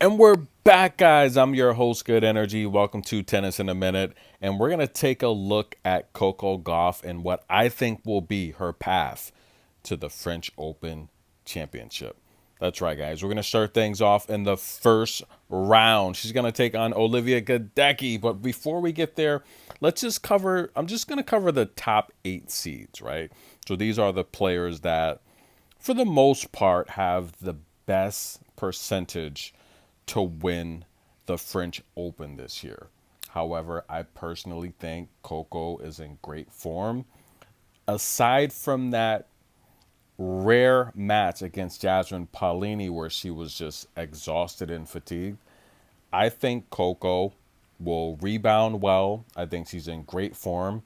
And we're back, guys. I'm your host, Good Energy. Welcome to Tennis in a Minute. And we're going to take a look at Coco Gauff and what I think will be her path to the French Open Championship. That's right, guys. We're going to start things off in the first round. She's going to take on Olivia Gadecki. But before we get there, I'm just going to cover the top 8 seeds, right? So these are the players that, for the most part, have the best percentage to win the French Open this year. However, I personally think Coco is in great form. Aside from that rare match against Jasmine Paulini where she was just exhausted and fatigued, I think Coco will rebound well. I think she's in great form.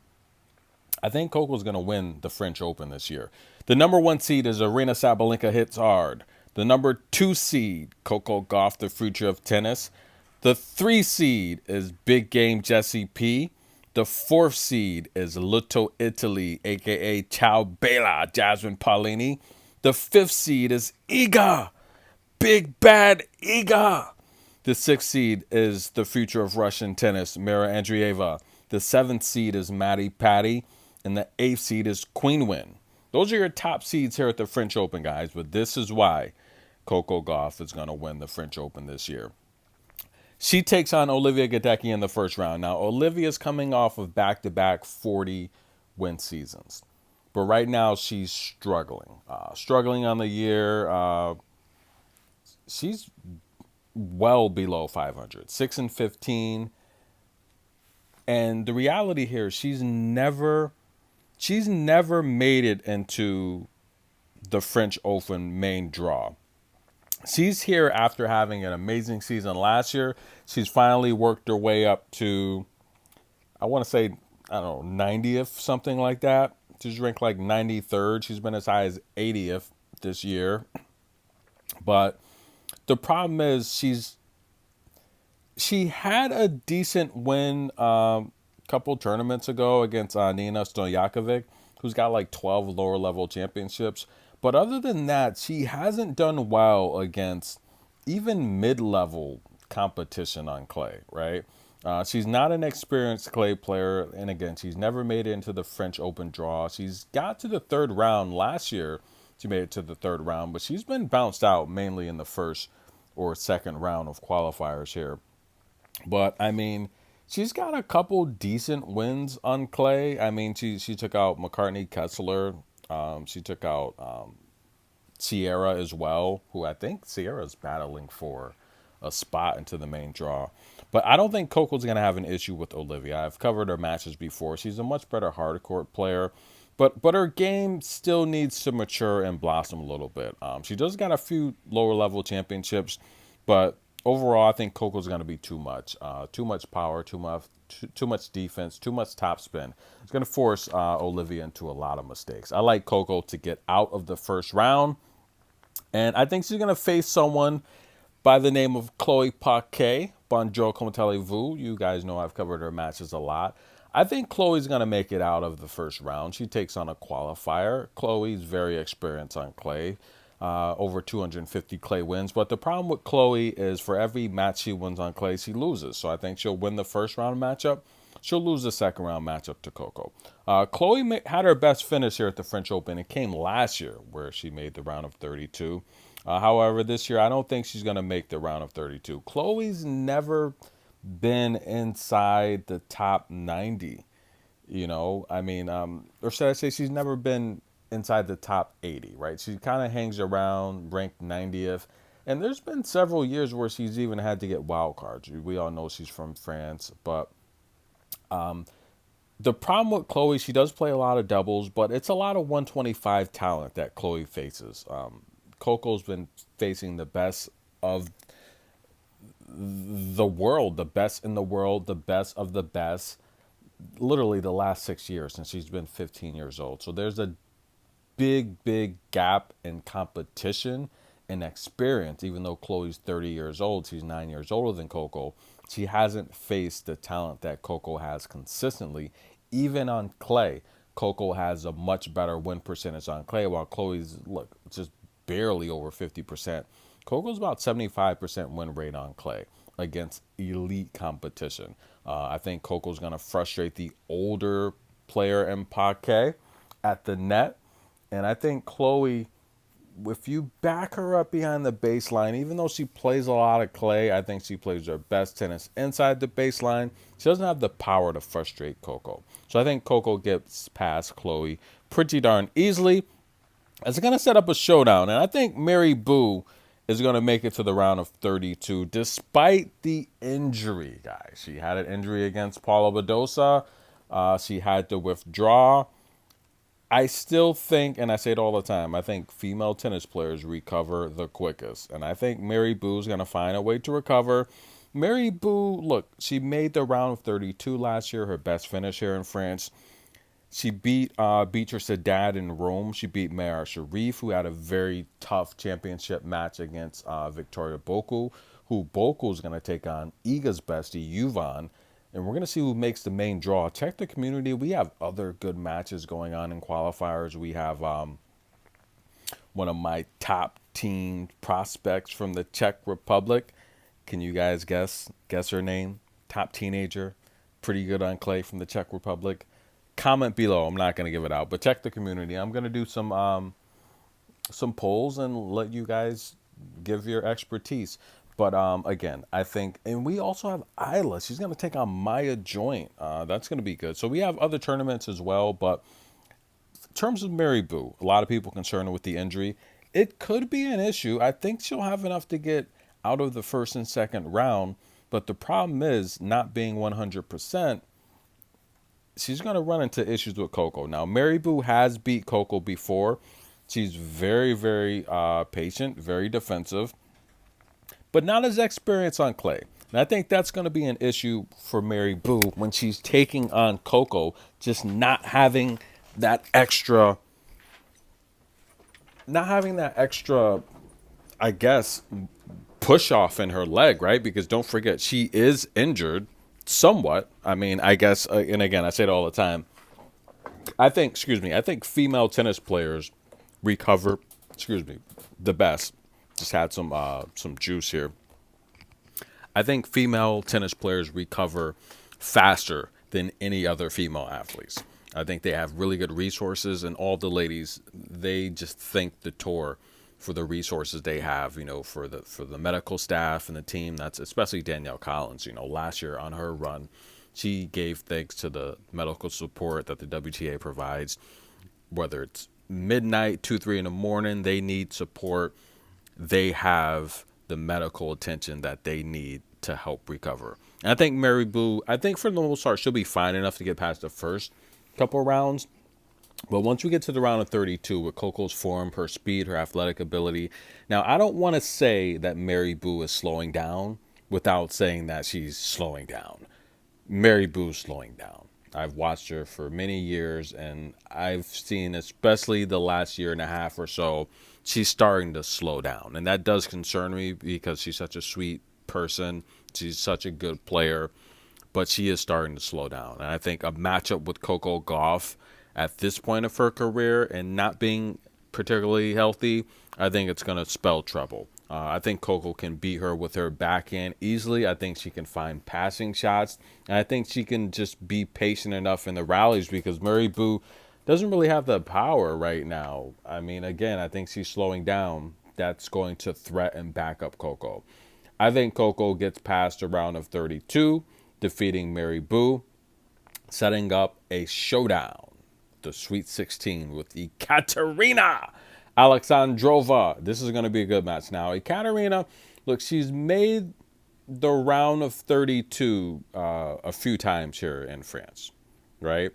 I think Coco's going to win the French Open this year. The number 1 seed is Arena Sabalenka hits hard. The number 2 seed, Coco Gauff, the future of tennis. The 3 seed is Big Game Jessie P. The 4th seed is Lotto Italy, a.k.a. Ciao Bella, Jasmine Paulini. The 5th seed is Iga, Big Bad Iga. The 6th seed is the future of Russian tennis, Mira Andreeva. The 7th seed is Maddie Patty. And the 8th seed is Queen Win. Those are your top seeds here at the French Open, guys. But this is why Coco Gauff is going to win the French Open this year. She takes on Olivia Gadecki in the first round. Now, Olivia's coming off of back-to-back 40-win seasons. But right now, she's struggling. Struggling on the year. She's well below 500. 6-15. And the reality here, she's never made it into the French Open main draw. She's here after having an amazing season last year. She's finally worked her way up to, I want to say, I don't know, 90th, something like that. She's ranked like 93rd. She's been as high as 80th this year. But the problem is she had a decent win couple tournaments ago against Nina Stojakovic, who's got like 12 lower level championships. But other than that, she hasn't done well against even mid-level competition on clay, right? She's not an experienced clay player. And again, she's never made it into the French Open draw. She's got to the 3rd round last year. She made it to the 3rd round, but she's been bounced out mainly in the 1st or 2nd round of qualifiers here. But, I mean, she's got a couple decent wins on clay. I mean, she took out McCartney Kessler. She took out Sierra as well, who I think Sierra's battling for a spot into the main draw. But I don't think Coco's going to have an issue with Olivia. I've covered her matches before. She's a much better hard court player. But her game still needs to mature and blossom a little bit. She does got a few lower level championships, but overall, I think Coco's going to be too much. Too much power, too much defense, too much topspin. It's going to force Olivia into a lot of mistakes. I like Coco to get out of the first round. And I think she's going to face someone by the name of Khloe Paquet. Bonjour, comment allez-vous? You guys know I've covered her matches a lot. I think Khloe's going to make it out of the first round. She takes on a qualifier. Khloe's very experienced on clay. Over 250 clay wins. But the problem with Khloe is for every match she wins on clay, she loses. So I think she'll win the first round matchup. She'll lose the second round matchup to Coco. Khloe had her best finish here at the French Open. It came last year where she made the round of 32. However, this year, I don't think she's going to make the round of 32. Khloe's never been inside the top 90. You know, I mean, or should I say she's never been inside the top 80, right? She kind of hangs around ranked 90th. And there's been several years where she's even had to get wild cards. We all know she's from France. But the problem with Khloe, she does play a lot of doubles, but it's a lot of 125 talent that Khloe faces. Coco's been facing the best of the world, the best in the world, the best of the best, literally the last 6 years since she's been 15 years old. So there's a big gap in competition and experience. Even though Khloe's 30 years old, she's 9 years older than Coco. She hasn't faced the talent that Coco has consistently, even on clay. Coco has a much better win percentage on clay, while Khloe's just barely over 50% Coco's about 75% win rate on clay against elite competition. I think Coco's going to frustrate the older player in Paquet at the net. And I think Khloe, if you back her up behind the baseline, even though she plays a lot of clay, I think she plays her best tennis inside the baseline. She doesn't have the power to frustrate Coco. So I think Coco gets past Khloe pretty darn easily. It's going to set up a showdown. And I think Mary Boo is going to make it to the round of 32 despite the injury, guys. She had an injury against Paula Badosa. She had to withdraw. I still think, and I say it all the time, I think female tennis players recover the quickest. And I think Mary Boo's going to find a way to recover. Mary Boo, look, she made the round of 32 last year, her best finish here in France. She beat Beatrice Haddad in Rome. She beat Mayar Sharif, who had a very tough championship match against Victoria Bokul, who Bokul is going to take on Iga's bestie, Yuvan. And we're going to see who makes the main draw. Check the community. We have other good matches going on in qualifiers. We have one of my top teen prospects from the Czech Republic. Can you guys guess her name? Top teenager. Pretty good on clay from the Czech Republic. Comment below. I'm not going to give it out, but check the community. I'm going to do some polls and let you guys give your expertise. But again, I think, and we also have Isla. She's going to take on Maya Joint. That's going to be good. So we have other tournaments as well. But in terms of Mary Boo, a lot of people concerned with the injury. It could be an issue. I think she'll have enough to get out of the first and second round. But the problem is not being 100%. She's going to run into issues with Coco. Now, Mary Boo has beat Coco before. She's very, very patient, very defensive, but not as experienced on clay. And I think that's going to be an issue for Mary Boo when she's taking on Coco, just not having that extra, I guess, push off in her leg, right? Because don't forget, she is injured somewhat. I mean, I guess, and again, I say it all the time. I think female tennis players recover, the best. Just had some juice here. I think female tennis players recover faster than any other female athletes. I think they have really good resources, and all the ladies, they just thank the tour for the resources they have, for the medical staff and the team. That's especially Danielle Collins. Last year on her run, she gave thanks to the medical support that the WTA provides. Whether it's midnight, 2, 3 in the morning, they need support. They have the medical attention that they need to help recover. And I think Mary Boo, for the most part, she'll be fine enough to get past the first couple rounds. But once we get to the round of 32 with Coco's form, her speed, her athletic ability. Now, I don't want to say that Mary Boo is slowing down without saying that she's slowing down. Mary Boo's slowing down. I've watched her for many years, and I've seen, especially the last year and a half or so, she's starting to slow down. And that does concern me because she's such a sweet person. She's such a good player, but she is starting to slow down. And I think a matchup with Coco Gauffs at this point of her career and not being particularly healthy, I think it's going to spell trouble. I think Coco can beat her with her backhand easily. I think she can find passing shots. And I think she can just be patient enough in the rallies because Mary Boo doesn't really have the power right now. I mean, again, I think she's slowing down. That's going to threaten back up Coco. I think Coco gets past the round of 32, defeating Mary Boo, setting up a showdown. The Sweet 16 with Ekaterina Alexandrova. This is going to be a good match. Now, Ekaterina, look, she's made the round of 32 a few times here in France, right?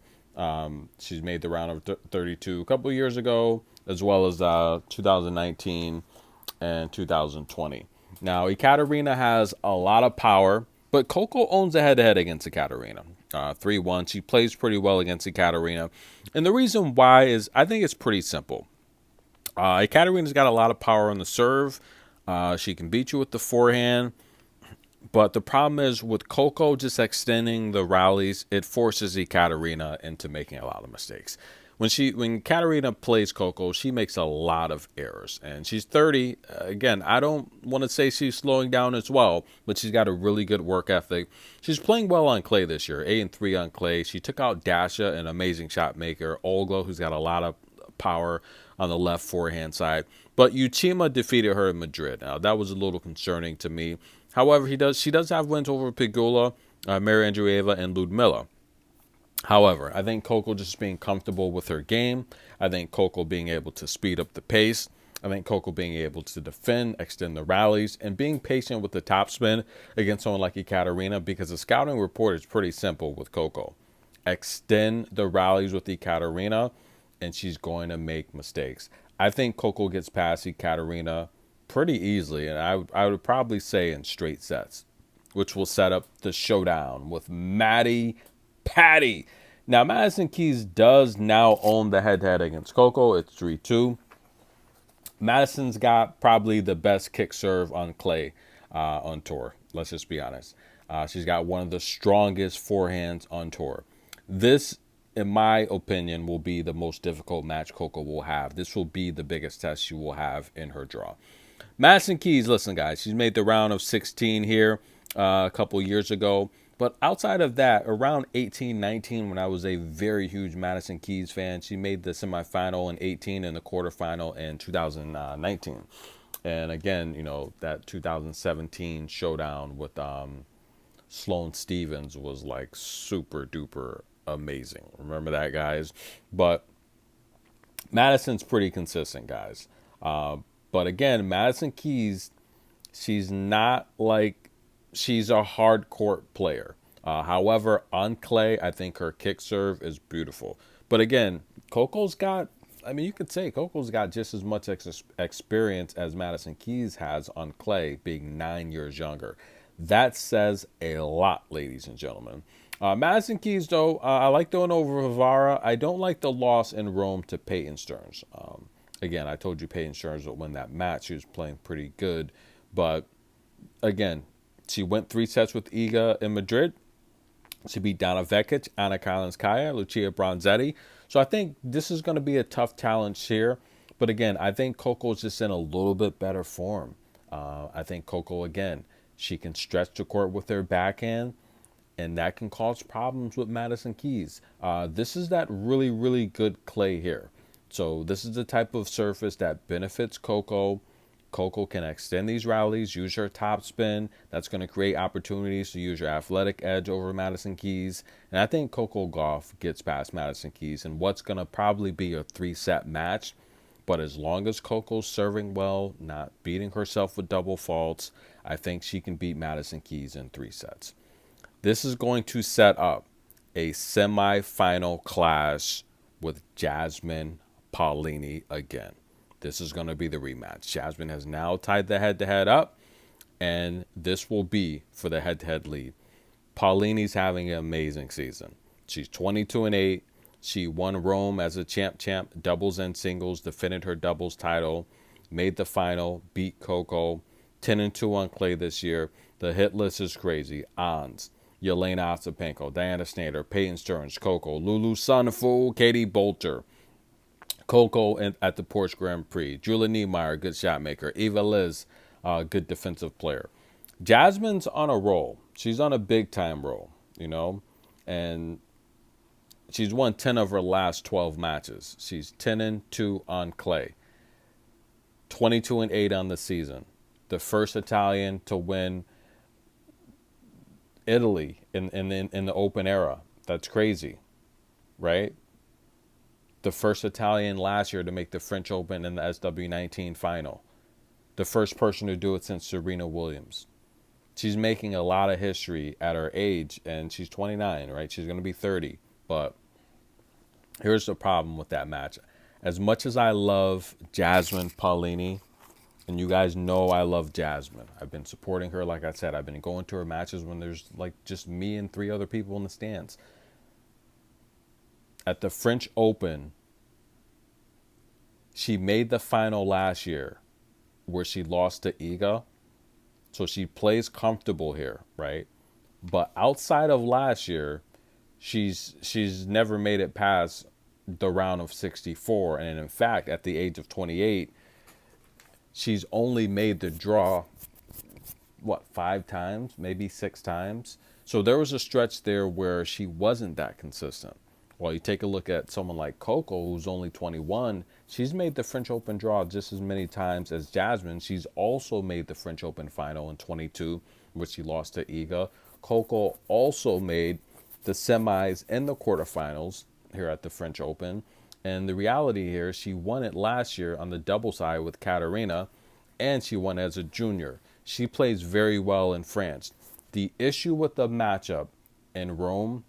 She's made the round of 32 a couple of years ago, as well as 2019 and 2020. Now, Ekaterina has a lot of power, but Coco owns a head-to-head against Ekaterina. 3-1. She plays pretty well against Ekaterina. And the reason why is I think it's pretty simple. Ekaterina's got a lot of power on the serve. She can beat you with the forehand. But the problem is with Coco just extending the rallies, it forces Ekaterina into making a lot of mistakes. when Katerina plays Coco, she makes a lot of errors, and she's 30. Again, I don't want to say she's slowing down as well, but she's got a really good work ethic. She's playing well on clay this year, 8-3 on clay. She took out Dasha, an amazing shot maker, Olga, who's got a lot of power on the left forehand side. But Uchima defeated her in Madrid. Now that was a little concerning to me. However, she does have wins over Pegula, Maria Andreeva, and Ludmila. However, I think Coco just being comfortable with her game. I think Coco being able to speed up the pace. I think Coco being able to defend, extend the rallies, and being patient with the topspin against someone like Ekaterina, because the scouting report is pretty simple with Coco. Extend the rallies with Ekaterina, and she's going to make mistakes. I think Coco gets past Ekaterina pretty easily, and I would probably say in straight sets, which will set up the showdown with Maddie Patty. Now, Madison Keys does now own the head-to-head against Coco. It's 3-2. Madison's got probably the best kick serve on clay on tour. Let's just be honest. She's got one of the strongest forehands on tour. This, in my opinion, will be the most difficult match Coco will have. This will be the biggest test she will have in her draw. Madison Keys, listen, guys, she's made the round of 16 here a couple years ago. But outside of that, around 18, 19, when I was a very huge Madison Keys fan, she made the semifinal in 18 and the quarterfinal in 2019. And again, you know, that 2017 showdown with Sloane Stevens was like super duper amazing. Remember that, guys? But Madison's pretty consistent, guys. But again, Madison Keys, she's not like she's a hard court player. However, on clay, I think her kick serve is beautiful. But again, Coco's got, I mean, you could say Coco's got just as much experience as Madison Keys has on clay, being 9 years younger. That says a lot, ladies and gentlemen. Madison Keys, though, I like the one over Vivara. I don't like the loss in Rome to Peyton Stearns. Again, I told you Peyton Stearns would win that match. She was playing pretty good. But again, she went 3 sets with Iga in Madrid. She beat Donna Vekic, Anna Kalinskaya, Lucia Bronzetti. So I think this is going to be a tough challenge here. But again, I think Coco's just in a little bit better form. I think Coco, again, she can stretch the court with her backhand, and that can cause problems with Madison Keys. This is that really, really good clay here. So this is the type of surface that benefits Coco. Coco can extend these rallies, use her top spin. That's going to create opportunities to use your athletic edge over Madison Keys. And I think Coco Gauff gets past Madison Keys in what's going to probably be a 3-set match. But as long as Coco's serving well, not beating herself with double faults, I think she can beat Madison Keys in 3 sets. This is going to set up a semifinal clash with Jasmine Paulini again. This is going to be the rematch. Jasmine has now tied the head-to-head up, and this will be for the head-to-head lead. Paulini's having an amazing season. She's 22-8. She won Rome as a champ, doubles and singles, defended her doubles title, made the final, beat Coco, 10-2 on clay this year. The hit list is crazy. Ons, Yelena Ostapenko, Diana Snyder, Peyton Stearns, Coco, Lulu Sunfu, Katie Bolter, Coco at the Porsche Grand Prix, Julia Niemeyer, good shot maker, Eva Liz, good defensive player. Jasmine's on a roll. She's on a big time roll, you know, and she's won 10 of her last 12 matches. She's 10-2 on clay, 22-8 on the season. The first Italian to win Italy in the Open era. That's crazy, right? The first Italian last year to make the French Open in the SW19 final. The first person to do it since Serena Williams. She's making a lot of history at her age, and she's 29, right? She's going to be 30. But here's the problem with that match. As much as I love Jasmine Paulini, and you guys know I love Jasmine. I've been supporting her, like I said. I've been going to her matches when there's like just me and 3 other people in the stands. At the French Open, she made the final last year where she lost to Iga. So she plays comfortable here, right? But outside of last year, she's never made it past the round of 64. And in fact, at the age of 28, she's only made the draw, what, 5 times, maybe 6 times. So there was a stretch there where she wasn't that consistent. Well, you take a look at someone like Coco, who's only 21. She's made the French Open draw just as many times as Jasmine. She's also made the French Open final in 22, which she lost to Iga. Coco also made the semis and the quarterfinals here at the French Open. And the reality here is she won it last year on the double side with Ekaterina, and she won as a junior. She plays very well in France. The issue with the matchup in Rome,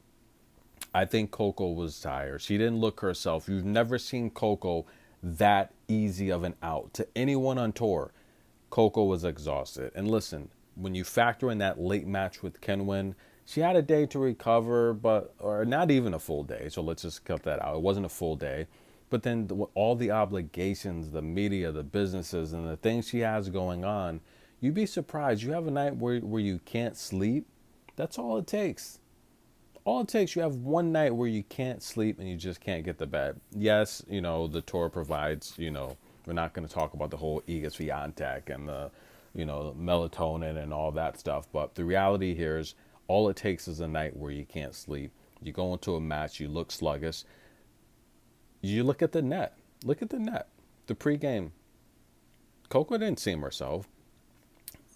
I think Coco was tired. She didn't look herself. You've never seen Coco that easy of an out to anyone on tour. Coco was exhausted. And listen, when you factor in that late match with Kenwin, she had a day to recover, or not even a full day. So let's just cut that out. It wasn't a full day. But then all the obligations, the media, the businesses, and the things she has going on, you'd be surprised. You have a night where you can't sleep. That's all it takes. All it takes, you have one night where you can't sleep and you just can't get to bed. Yes, the tour provides, we're not going to talk about the whole Iga Swiatek and the, melatonin and all that stuff. But the reality here is all it takes is a night where you can't sleep. You go into a match, you look sluggish. You look at the net. Look at the net. The pregame. Coco didn't seem herself.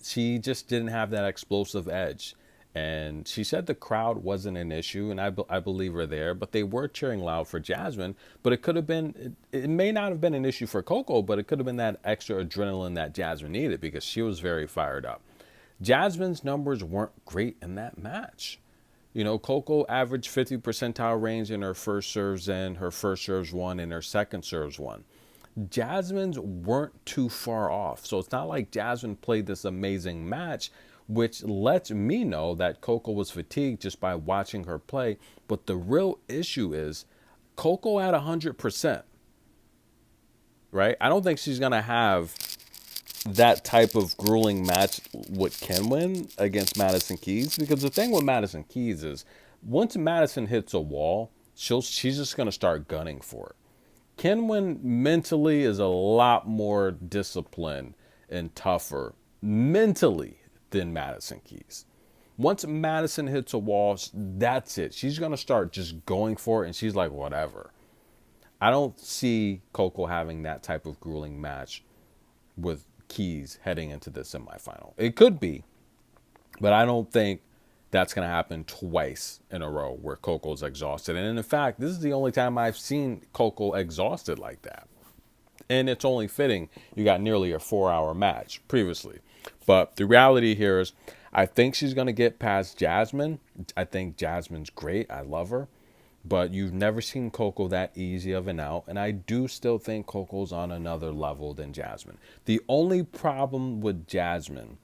She just didn't have that explosive edge. And she said the crowd wasn't an issue, and I believe her there, but they were cheering loud for Jasmine. But it could have been, it may not have been an issue for Coco, but it could have been that extra adrenaline that Jasmine needed because she was very fired up. Jasmine's numbers weren't great in that match. Coco averaged 50 percentile range in her first serves and her first serves won and her second serves won. Jasmine's weren't too far off. So it's not like Jasmine played this amazing match, which lets me know that Coco was fatigued just by watching her play. But the real issue is Coco at 100%, right? I don't think she's going to have that type of grueling match with Kenwin against Madison Keys, because the thing with Madison Keys is once Madison hits a wall, she's just going to start gunning for it. Kenwin mentally is a lot more disciplined and tougher mentally than Madison Keys. Once Madison hits a wall, that's it. She's going to start just going for it, and she's like, whatever. I don't see Coco having that type of grueling match with Keys heading into the semifinal. It could be, but I don't think that's going to happen twice in a row where Coco's exhausted. And in fact, this is the only time I've seen Coco exhausted like that. And it's only fitting you got nearly a 4-hour match previously. But the reality here is I think she's going to get past Jasmine. I think Jasmine's great. I love her. But you've never seen Coco that easy of an out. And I do still think Coco's on another level than Jasmine. The only problem with Jasmine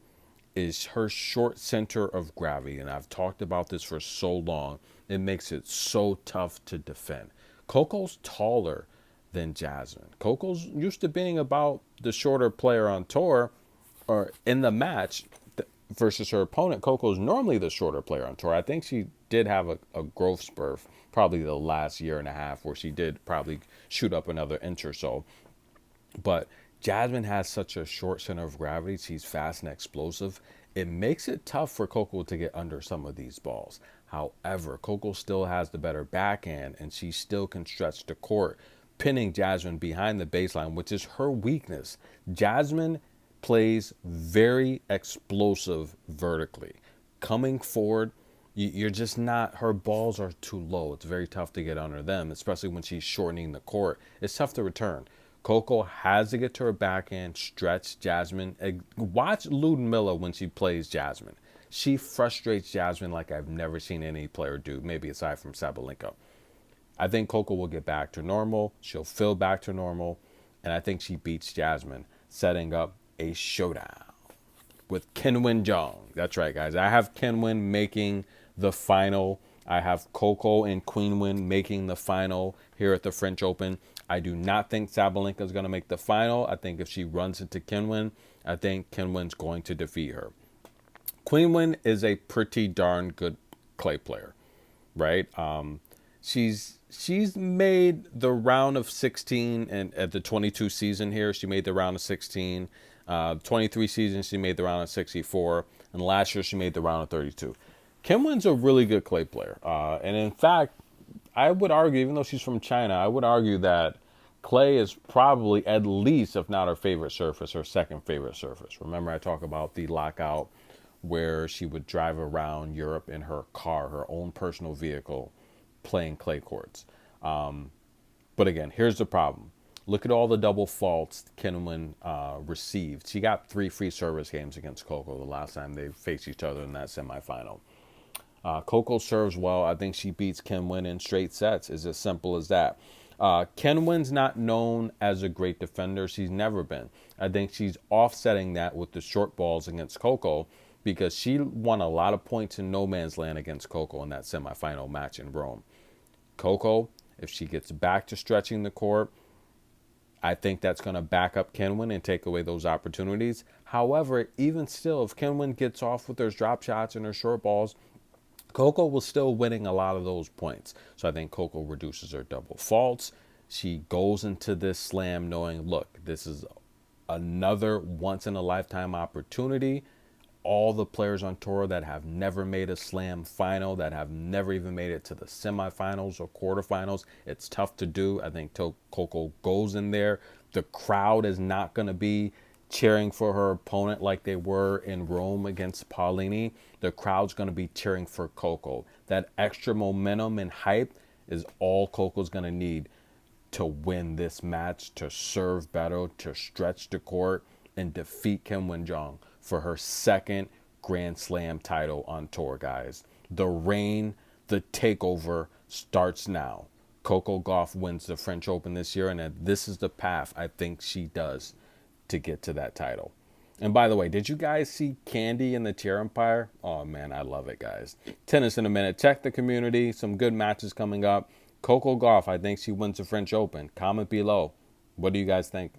is her short center of gravity. And I've talked about this for so long. It makes it so tough to defend. Coco's taller than Jasmine. Coco's used to being about the shorter player on tour or in the match versus her opponent. Coco's normally the shorter player on tour. I think she did have a growth spurt probably the last year and a half where she did probably shoot up another inch or so. But Jasmine has such a short center of gravity. She's fast and explosive. It makes it tough for Coco to get under some of these balls. However, Coco still has the better backhand, and she still can stretch the court, pinning Jasmine behind the baseline, which is her weakness. Jasmine plays very explosive vertically. Coming forward, you're just not, her balls are too low. It's very tough to get under them, especially when she's shortening the court. It's tough to return. Coco has to get to her backhand, stretch Jasmine. Watch Ludmilla when she plays Jasmine. She frustrates Jasmine like I've never seen any player do, maybe aside from Sabalenka. I think Coco will get back to normal. She'll feel back to normal. And I think she beats Jasmine, setting up a showdown with Kenwin Jung. That's right, guys. I have Kenwin making the final. I have Coco and Queenwin making the final here at the French Open. I do not think Sabalenka is going to make the final. I think if she runs into Kenwin, I think Kenwin's going to defeat her. Queenwin is a pretty darn good clay player, right? She's she's made the round of 16, and at the 22 season here, she made the round of 16. 23 season, she made the round of 64, and last year she made the round of 32. Kim Wynn's a really good clay player, and in fact, I would argue, even though she's from China, I would argue that clay is probably at least, if not her favorite surface, her second favorite surface. Remember, I talk about the lockout where she would drive around Europe in her car, her own personal vehicle, playing clay courts. But again, here's the problem. Look at all the double faults Kinwin received. She got 3 free service games against Coco the last time they faced each other in that semifinal. Coco serves well. I think she beats Kinwin in straight sets. It's as simple as that. Kinwin's not known as a great defender. She's never been. I think she's offsetting that with the short balls against Coco because she won a lot of points in no man's land against Coco in that semifinal match in Rome. Coco, if she gets back to stretching the court, I think that's going to back up Kinwin and take away those opportunities. However, even still, if Kinwin gets off with her drop shots and her short balls, Coco was still winning a lot of those points. So I think Coco reduces her double faults. She goes into this slam knowing, look, this is another once in a lifetime opportunity. All the players on tour that have never made a slam final, that have never even made it to the semifinals or quarterfinals, it's tough to do. I think Coco goes in there. The crowd is not going to be cheering for her opponent like they were in Rome against Paulini. The crowd's going to be cheering for Coco. That extra momentum and hype is all Coco's going to need to win this match, to serve better, to stretch the court, and defeat Kim Won-jung for her second Grand Slam title on tour, guys. The reign, the takeover starts now. Coco Gauff wins the French Open this year, and this is the path I think she does to get to that title. And by the way, did you guys see Candy in the Chair Empire? Oh man, I love it, guys. Tennis in a minute. Check the community. Some good matches coming up. Coco Gauff, I think she wins the French Open. Comment below. What do you guys think?